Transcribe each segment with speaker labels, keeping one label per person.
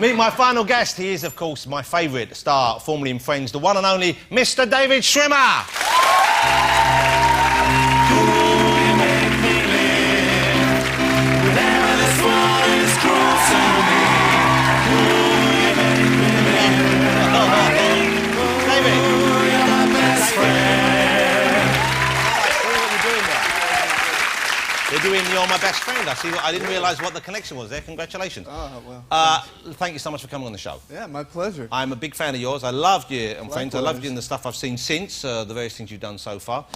Speaker 1: Meet my final guest. He is, of course, my favourite star, formerly in Friends, the one and only Mr. David Schwimmer. You're doing You're My Best Friend. I didn't realise what the connection was there. Congratulations.
Speaker 2: Oh, well.
Speaker 1: Thank you so much for coming on the show.
Speaker 2: Yeah, my pleasure.
Speaker 1: I'm a big fan of yours. I loved you on Friends. I loved you in the stuff I've seen since, the various things you've done so far.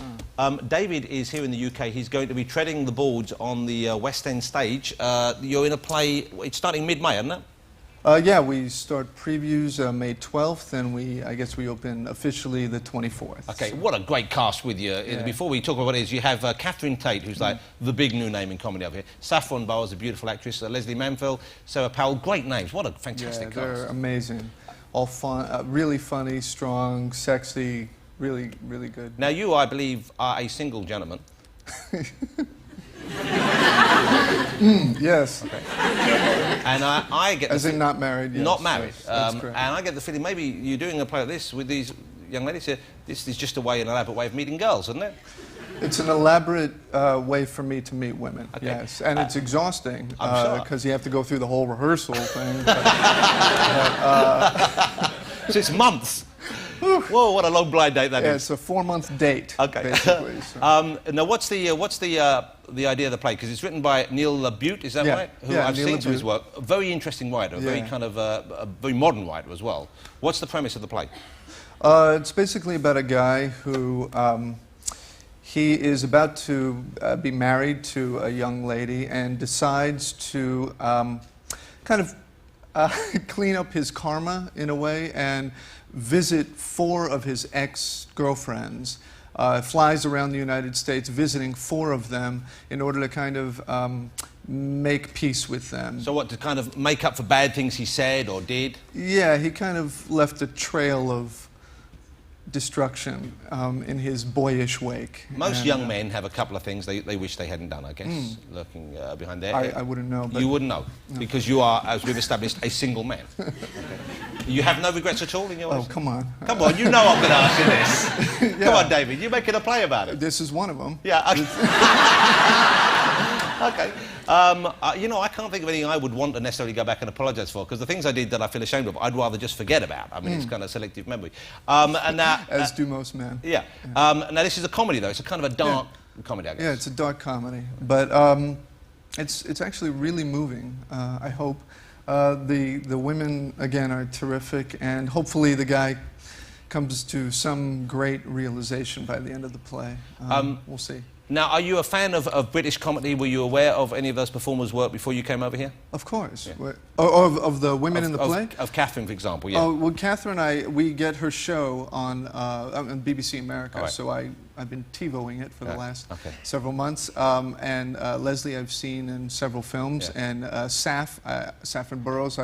Speaker 1: David is here in the UK. He's going to be treading the boards on the West End stage. You're in a play, it's starting mid-May, isn't it?
Speaker 2: Yeah, we start previews May 12th, and I guess we open officially the 24th.
Speaker 1: Okay, what a great cast with you.
Speaker 2: Yeah.
Speaker 1: Before we talk about what it is, you have Tate, who's like the big new name in comedy over here. Saffron Bowles, a beautiful actress. Lesley, Manville, Sarah Powell, great names. What a fantastic cast.
Speaker 2: They're amazing. All fun, really funny, strong, sexy, really, really good.
Speaker 1: Now you, I believe, are a single gentleman.
Speaker 2: Yes.
Speaker 1: Okay. And I get...
Speaker 2: As in not married, yes.
Speaker 1: Not married.
Speaker 2: Yes, that's correct.
Speaker 1: And I get the feeling maybe you're doing a play like this with these young ladies here. This is just an elaborate way of meeting girls, isn't it?
Speaker 2: It's an elaborate way for me to meet women,
Speaker 1: okay.
Speaker 2: Yes. And it's exhausting, because
Speaker 1: sure.
Speaker 2: you have to go through the whole rehearsal thing.
Speaker 1: So it's months. Whoa, what a long blind date that is.
Speaker 2: Yeah, it's a 4-month date, basically. So.
Speaker 1: Now, what's the idea of the play? Because it's written by Neil Butte, is that right? Who I've seen some of his work. A very interesting writer, a very kind of a very modern writer as well. What's the premise of the play?
Speaker 2: It's basically about a guy who he is about to be married to a young lady and decides to kind of clean up his karma in a way and visit 4 of his ex-girlfriends, flies around the United States visiting 4 of them in order to kind of make peace with them.
Speaker 1: So what, to kind of make up for bad things he said or did?
Speaker 2: Yeah, he kind of left a trail of destruction in his boyish wake.
Speaker 1: Most young men have a couple of things they wish they hadn't done, I guess, lurking behind there.
Speaker 2: I wouldn't know. But
Speaker 1: you wouldn't know, because you are, as we've established, a single man. Okay. You have no regrets at all in your life?
Speaker 2: Oh, come on.
Speaker 1: Come on, you know I'm going to ask you this. Yeah. Come on, David, you're making a play about it.
Speaker 2: This is one of them.
Speaker 1: Yeah. Okay. You know, I can't think of anything I would want to necessarily go back and apologise for, because the things I did that I feel ashamed of, I'd rather just forget about. I mean, it's kind of selective memory.
Speaker 2: As do most men.
Speaker 1: Yeah. Now, this is a comedy, though. It's a kind of a dark comedy, I guess.
Speaker 2: Yeah, it's a dark comedy. But it's actually really moving, I hope. The women, again, are terrific, and hopefully the guy comes to some great realization by the end of the play. We'll see.
Speaker 1: Now, are you a fan of British comedy? Were you aware of any of those performers' work before you came over here?
Speaker 2: Of course. Yeah. Of the women in the play?
Speaker 1: Of Catherine, for example, yeah.
Speaker 2: Oh, well, Catherine, we get her show on BBC America, so I've been TiVoing it for the last several months. And Lesley I've seen in several films, and Saffron Burrows,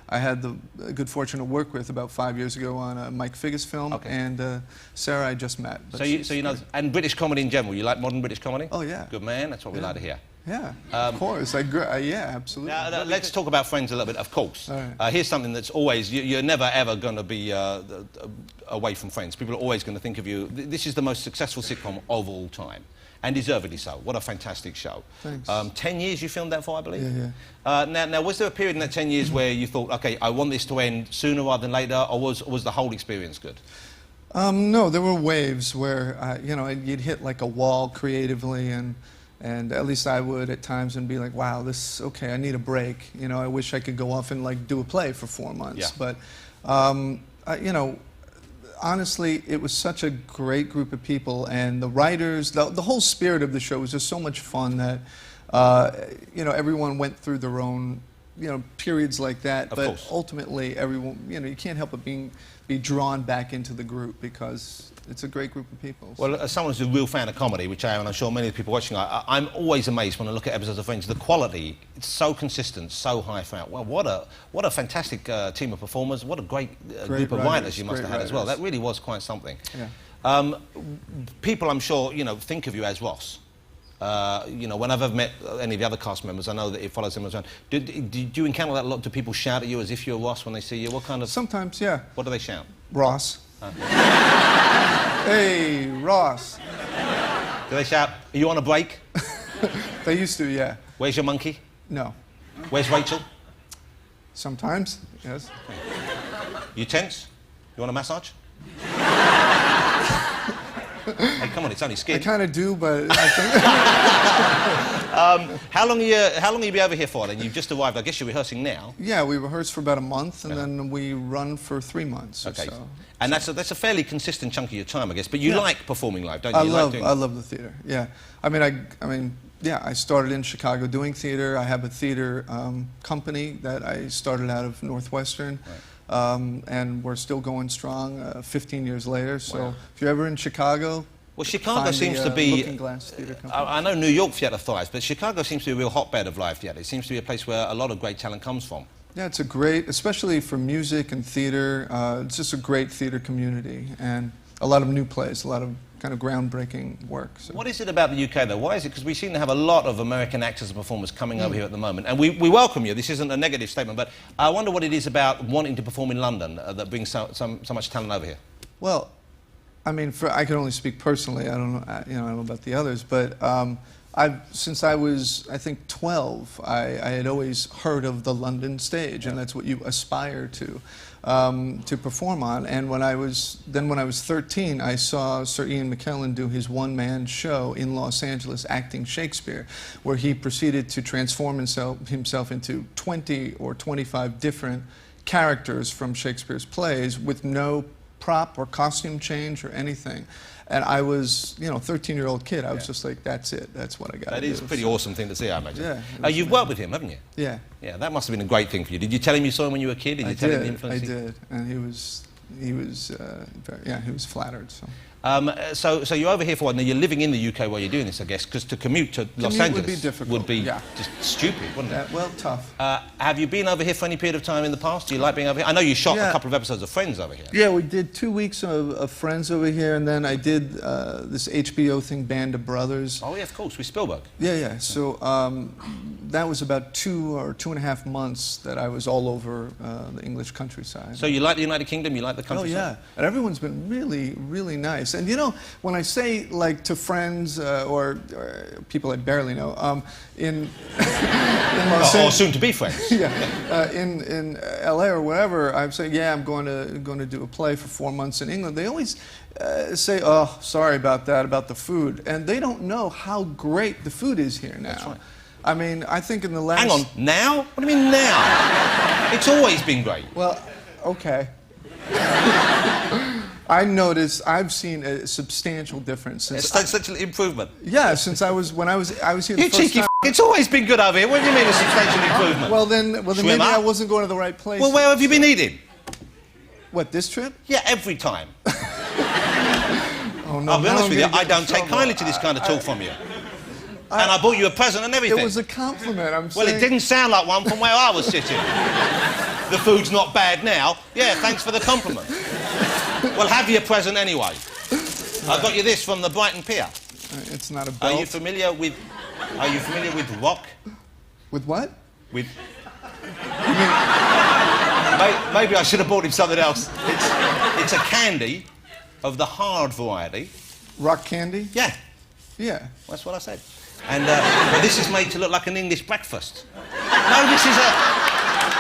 Speaker 2: I had the good fortune to work with about 5 years ago on a Mike Figgis film, and Sarah I just met.
Speaker 1: So you know, and British comedy in general, you like modern British comedy?
Speaker 2: Oh, yeah.
Speaker 1: Good man, that's what we like to hear.
Speaker 2: Yeah, of course. Yeah, absolutely.
Speaker 1: Now, let's talk about Friends a little bit, of course. Here's something that's always, you're never ever going to be away from Friends. People are always going to think of you. This is the most successful sitcom of all time. And deservedly so. What a fantastic show.
Speaker 2: Thanks.
Speaker 1: 10 years you filmed that for, I believe?
Speaker 2: Yeah.
Speaker 1: Now, was there a period in that 10 years where you thought, OK, I want this to end sooner rather than later, or was the whole experience good?
Speaker 2: No, there were waves where, you know, you'd hit like a wall creatively, and at least I would at times, and be like, wow, okay, I need a break. You know, I wish I could go off and like do a play for 4 months. Yeah. But, you know, honestly, it was such a great group of people, and the writers, the whole spirit of the show was just so much fun that, you know, everyone went through their own, you know, periods like that. But ultimately, everyone, you know, you can't help but be drawn back into the group because it's a great group of people.
Speaker 1: Well, as someone who's a real fan of comedy, which I am, and I'm sure many of the people watching, I'm always amazed when I look at episodes of Friends. The quality, it's so consistent, so high throughout. Well, what a fantastic team of performers. What a great group of writers you must have had as well. That really was quite something.
Speaker 2: Yeah.
Speaker 1: People, I'm sure, you know, think of you as Ross. You know, when I've ever met any of the other cast members, I know that it follows them around. Do you encounter that a lot? Do people shout at you as if you're Ross when they see you? What kind of...
Speaker 2: Sometimes, yeah.
Speaker 1: What do they shout?
Speaker 2: Ross. Hey, Ross.
Speaker 1: Do they shout, are you on a break?
Speaker 2: They used to, yeah.
Speaker 1: Where's your monkey?
Speaker 2: No.
Speaker 1: Where's Rachel?
Speaker 2: Sometimes, yes.
Speaker 1: You tense? You want a massage? Hey, come on, it's only skin.
Speaker 2: I kind of do, but I think...
Speaker 1: How long are you be over here for then? You've just arrived. I guess you're rehearsing now.
Speaker 2: Yeah, we rehearse for about a month, and then we run for 3 months or so.
Speaker 1: And that's a fairly consistent chunk of your time, I guess. But you like performing live, don't you?
Speaker 2: I love the theater, yeah. I mean, yeah, I started in Chicago doing theater. I have a theater company that I started out of Northwestern. Right. And we're still going strong 15 years later. So if you're ever in Chicago,
Speaker 1: well, Chicago seems to be...
Speaker 2: Looking Glass Theater Company.
Speaker 1: I know New York theatre thrives, but Chicago seems to be a real hotbed of live theatre. It seems to be a place where a lot of great talent comes from.
Speaker 2: Yeah, it's a great, especially for music and theater, it's just a great theater community. And a lot of new plays, a lot of kind of groundbreaking work. So.
Speaker 1: What is it about the UK, though? Why is it? Because we seem to have a lot of American actors and performers coming over here at the moment. And we welcome you. This isn't a negative statement, but I wonder what it is about wanting to perform in London that brings so much talent over here.
Speaker 2: Well, I mean, I can only speak personally. I don't know, I don't know about the others, but since I was, I think, 12, I had always heard of the London stage, and that's what you aspire to perform on. And when I was 13, I saw Sir Ian McKellen do his one-man show in Los Angeles, acting Shakespeare, where he proceeded to transform himself into 20 or 25 different characters from Shakespeare's plays with no prop or costume change or anything. And I was, 13-year-old kid. I was just like, that's it. That's what I got to do.
Speaker 1: That is a pretty awesome thing to see, I imagine.
Speaker 2: Yeah.
Speaker 1: You've worked with him, haven't you?
Speaker 2: Yeah.
Speaker 1: Yeah, that must have been a great thing for you. Did you tell him you saw him when you were a kid? Did you tell him the influence?
Speaker 2: I did. And he was flattered. So.
Speaker 1: So you're over here for what? Now you're living in the UK while you're doing this, I guess, because to commute to Los Angeles
Speaker 2: would be difficult.
Speaker 1: Would be just stupid, wouldn't it?
Speaker 2: Well, tough.
Speaker 1: Have you been over here for any period of time in the past? Do you like being over here? I know you shot a couple of episodes of Friends over here.
Speaker 2: Yeah, we did 2 weeks of Friends over here, and then I did this HBO thing, Band of Brothers.
Speaker 1: Oh yeah, of course, with Spielberg.
Speaker 2: Yeah. So that was about 2 or 2.5 months that I was all over the English countryside.
Speaker 1: So you like the United Kingdom? You like the countryside?
Speaker 2: Oh yeah, and everyone's been really, really nice. And when I say like to friends or people I barely know, in Los
Speaker 1: or soon to be friends.
Speaker 2: in LA or whatever, I'm saying, yeah, I'm going to do a play for 4 months in England. They always say, oh, sorry about that, about the food, and they don't know how great the food is here now.
Speaker 1: That's right.
Speaker 2: I mean, I think in the last...
Speaker 1: Hang on, now? What do you mean now? It's always been great.
Speaker 2: Well, okay. I've seen a substantial difference since...
Speaker 1: Such an improvement?
Speaker 2: Yeah, since when I was here the
Speaker 1: you
Speaker 2: first
Speaker 1: cheeky
Speaker 2: time...
Speaker 1: It's always been good over here. What do you mean a substantial improvement?
Speaker 2: Well then maybe I wasn't going to the right place.
Speaker 1: Well, where have you been eating?
Speaker 2: What, this trip?
Speaker 1: Yeah, every time.
Speaker 2: Oh no,
Speaker 1: I'll be honest with you, I don't take kindly to this kind of talk from you. And I bought you a present and everything.
Speaker 2: It was a compliment, I'm saying.
Speaker 1: Well, it didn't sound like one from where I was sitting. The food's not bad now. Yeah, thanks for the compliment. Well, have your present anyway. I got you this from the Brighton Pier.
Speaker 2: It's not a belt.
Speaker 1: Are you familiar with rock?
Speaker 2: With what?
Speaker 1: With... Maybe I should have bought him something else. It's a candy of the hard variety.
Speaker 2: Rock candy?
Speaker 1: Yeah.
Speaker 2: Yeah.
Speaker 1: That's what I said. And but this is made to look like an English breakfast. No, this is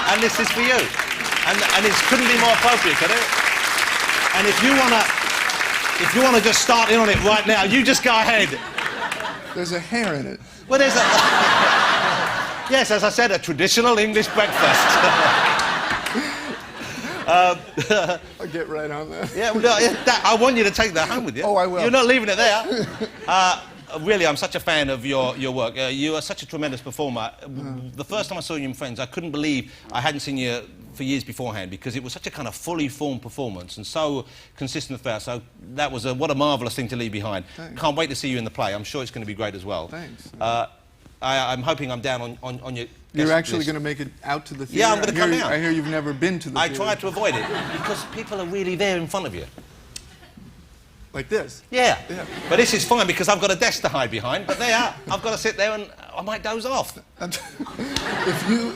Speaker 1: and this is for you. And it couldn't be more appropriate, could it? And if you wanna just start in on it right now, you just go ahead.
Speaker 2: There's a hair in it.
Speaker 1: Well, there's a... Yes, as I said, a traditional English breakfast.
Speaker 2: I'll get right on that.
Speaker 1: Yeah, well, I want you to take that home with you.
Speaker 2: Oh, I will.
Speaker 1: You're not leaving it there. Really, I'm such a fan of your work. You are such a tremendous performer. The first time I saw you in Friends, I couldn't believe I hadn't seen you for years beforehand, because it was such a kind of fully formed performance and so consistent throughout. So that was what a marvellous thing to leave behind.
Speaker 2: Thanks.
Speaker 1: Can't wait to see you in the play. I'm sure it's going to be great as well.
Speaker 2: Thanks.
Speaker 1: I'm hoping I'm down on your...
Speaker 2: You're actually going to make it out to the theater?
Speaker 1: Yeah, I'm going to come out.
Speaker 2: I hear you've never been to the theater.
Speaker 1: I try to avoid it because people are really there in front of you.
Speaker 2: Like this.
Speaker 1: Yeah.
Speaker 2: Yeah.
Speaker 1: But this is fine because I've got a desk to hide behind. But there, I've got to sit there and I might doze off.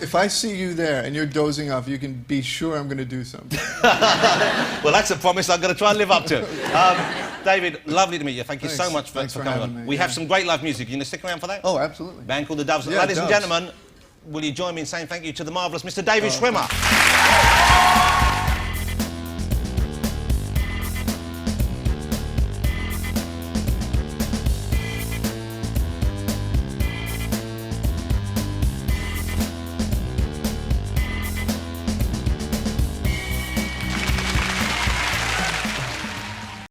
Speaker 2: If I see you there and you're dozing off, you can be sure I'm going to do something.
Speaker 1: Well, that's a promise I'm going to try and live up to. David, lovely to meet you. Thank you so much for coming on. We have some great live music. You going to stick around for that?
Speaker 2: Oh, absolutely.
Speaker 1: Band called The Doves.
Speaker 2: Yeah,
Speaker 1: Ladies
Speaker 2: Doves.
Speaker 1: and gentlemen, will you join me in saying thank you to the marvellous Mr. David Schwimmer?